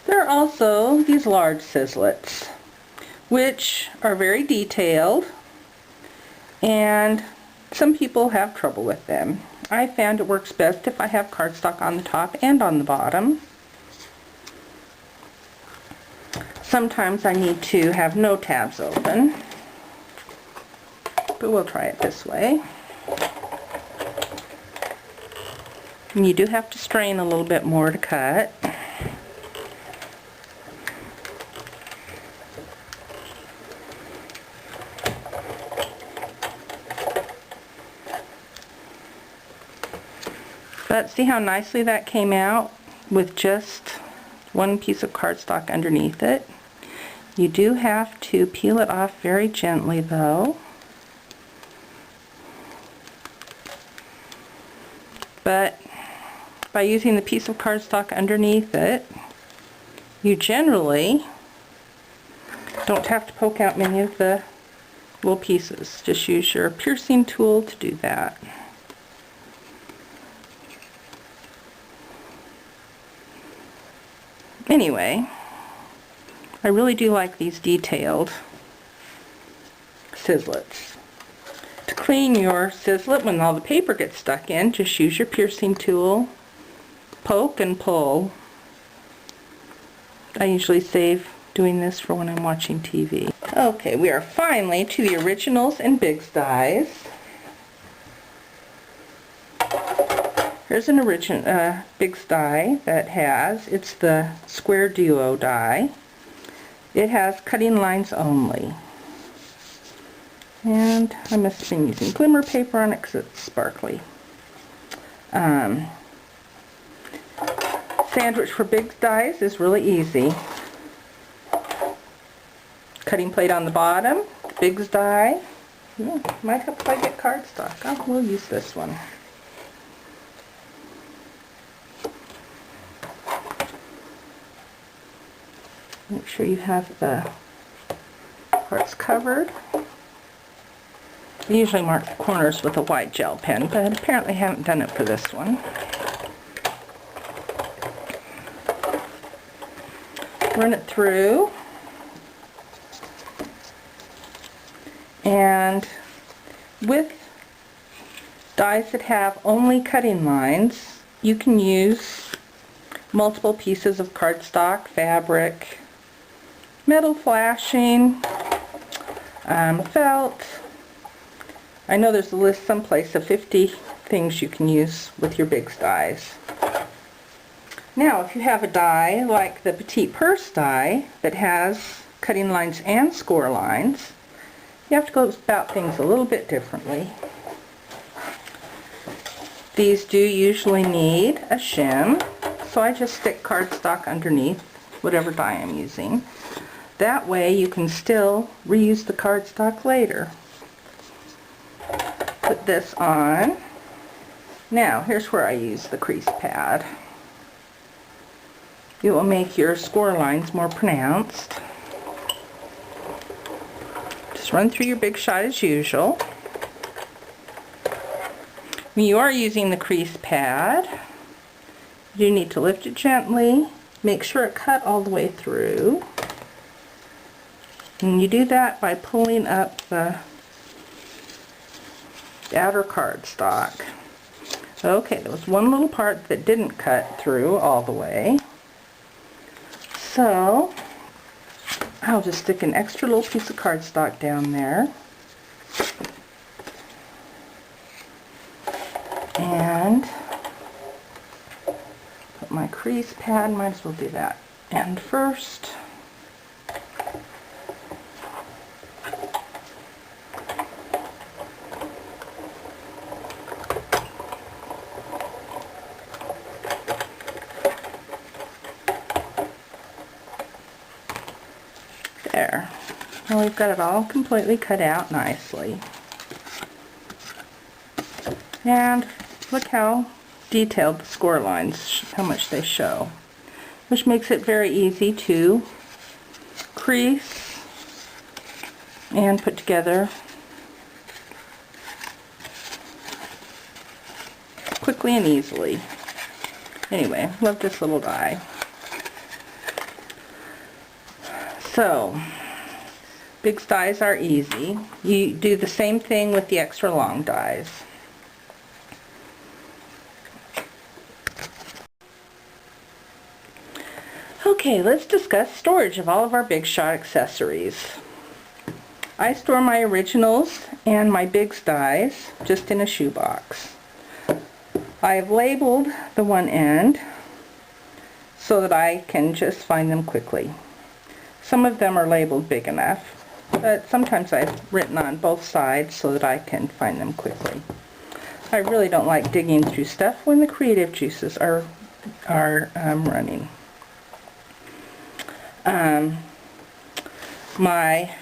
There are also these large sizzlits, which are very detailed, and some people have trouble with them. I found it works best if I have cardstock on the top and on the bottom. Sometimes I need to have no tabs open, but we'll try it this way. And you do have to strain a little bit more to cut. But see how nicely that came out with just one piece of cardstock underneath it. You do have to peel it off very gently though. But by using the piece of cardstock underneath it, you generally don't have to poke out many of the little pieces. Just use your piercing tool to do that. Anyway, I really do like these detailed sizzlits. To clean your sizzlet when all the paper gets stuck in, just use your piercing tool, poke and pull. I usually save doing this for when I'm watching TV. Okay, we are finally to the originals and Bigz dies. Here's an original Bigz die that it's the square duo die. It has cutting lines only. And I must have been using glimmer paper on it because it's sparkly. Sandwich for Bigz dies is really easy. Cutting plate on the bottom, Bigz die. Yeah, might help if I get cardstock. Oh, we'll use this one. Make sure you have the parts covered. I usually mark the corners with a white gel pen, but apparently I haven't done it for this one. Run it through, and with dies that have only cutting lines, you can use multiple pieces of cardstock, fabric, metal flashing, felt. I know there's a list someplace of 50 things you can use with your Bigz dies. Now, if you have a die like the Petite Purse die that has cutting lines and score lines, you have to go about things a little bit differently. These do usually need a shim, so I just stick cardstock underneath whatever die I'm using. That way you can still reuse the cardstock later. Put this on. Now, here's where I use the crease pad. It will make your score lines more pronounced. Just run through your big shot as usual. When you are using the crease pad, you need to lift it gently, make sure it cut all the way through. And you do that by pulling up the outer cardstock. Okay, there was one little part that didn't cut through all the way. So I'll just stick an extra little piece of cardstock down there. And put my crease pad, might as well do that end first. There. Now we've got it all completely cut out nicely. And look how detailed the score lines, how much they show, which makes it very easy to crease and put together quickly and easily. Anyway, love this little die. So, Bigz dies are easy. You do the same thing with the extra long dies. Okay, let's discuss storage of all of our Big Shot accessories. I store my originals and my Bigz dies just in a shoebox. I've labeled the one end so that I can just find them quickly. Some of them are labeled big enough, but sometimes I've written on both sides so that I can find them quickly. I really don't like digging through stuff when the creative juices are running. My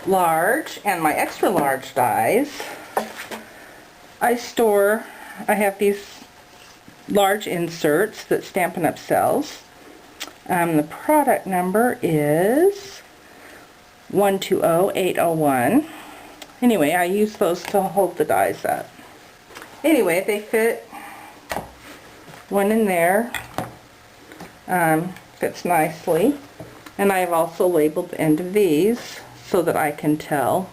large and my extra large dies, I have these large inserts that Stampin' Up! Sells. The product number is 120801. Anyway, I use those to hold the dies up. Anyway, they fit one in there. Fits nicely. And I have also labeled the end of these so that I can tell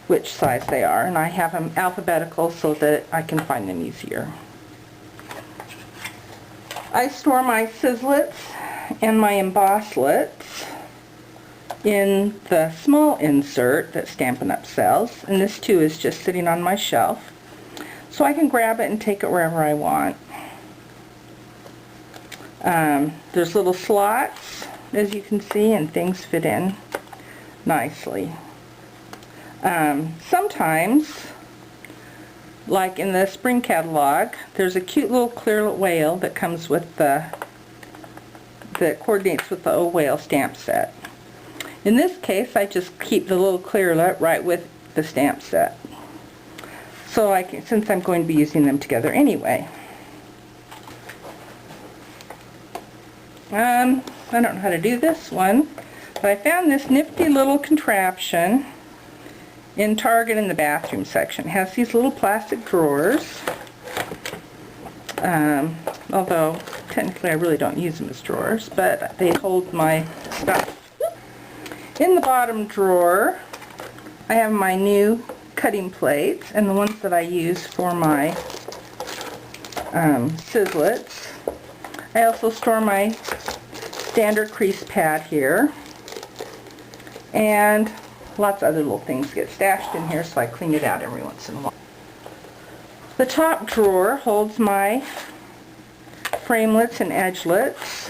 which size they are. And I have them alphabetical so that I can find them easier. I store my Sizzlits and my Embosslets in the small insert that Stampin' Up! Sells. And this too is just sitting on my shelf. So I can grab it and take it wherever I want. There's little slots, as you can see, and things fit in nicely. Sometimes, like in the spring catalog, there's a cute little clear whale that comes with that coordinates with the O Whale stamp set. In this case, I just keep the little clearlet right with the stamp set. So since I'm going to be using them together anyway. I don't know how to do this one, but I found this nifty little contraption in Target in the bathroom section. It has these little plastic drawers, although technically I really don't use them as drawers, but they hold my stuff. In the bottom drawer, I have my new cutting plates and the ones that I use for my Sizzlits. I also store my standard crease pad here, and lots of other little things get stashed in here, so I clean it out every once in a while. The top drawer holds my framelits and edgelets.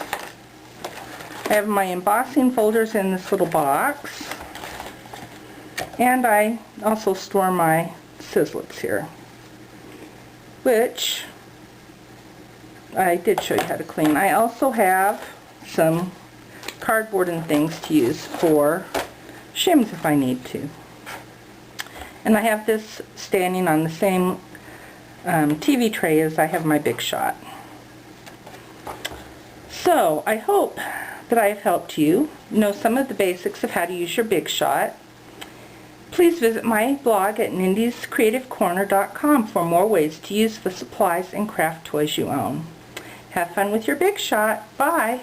I have my embossing folders in this little box, and I also store my Sizzlits here, which I did show you how to clean. I also have some cardboard and things to use for shims if I need to. And I have this standing on the same TV tray as I have my Big Shot. So I hope that I have helped you know some of the basics of how to use your Big Shot. Please visit my blog at nindiescreativecorner.com for more ways to use the supplies and craft toys you own. Have fun with your Big Shot. Bye!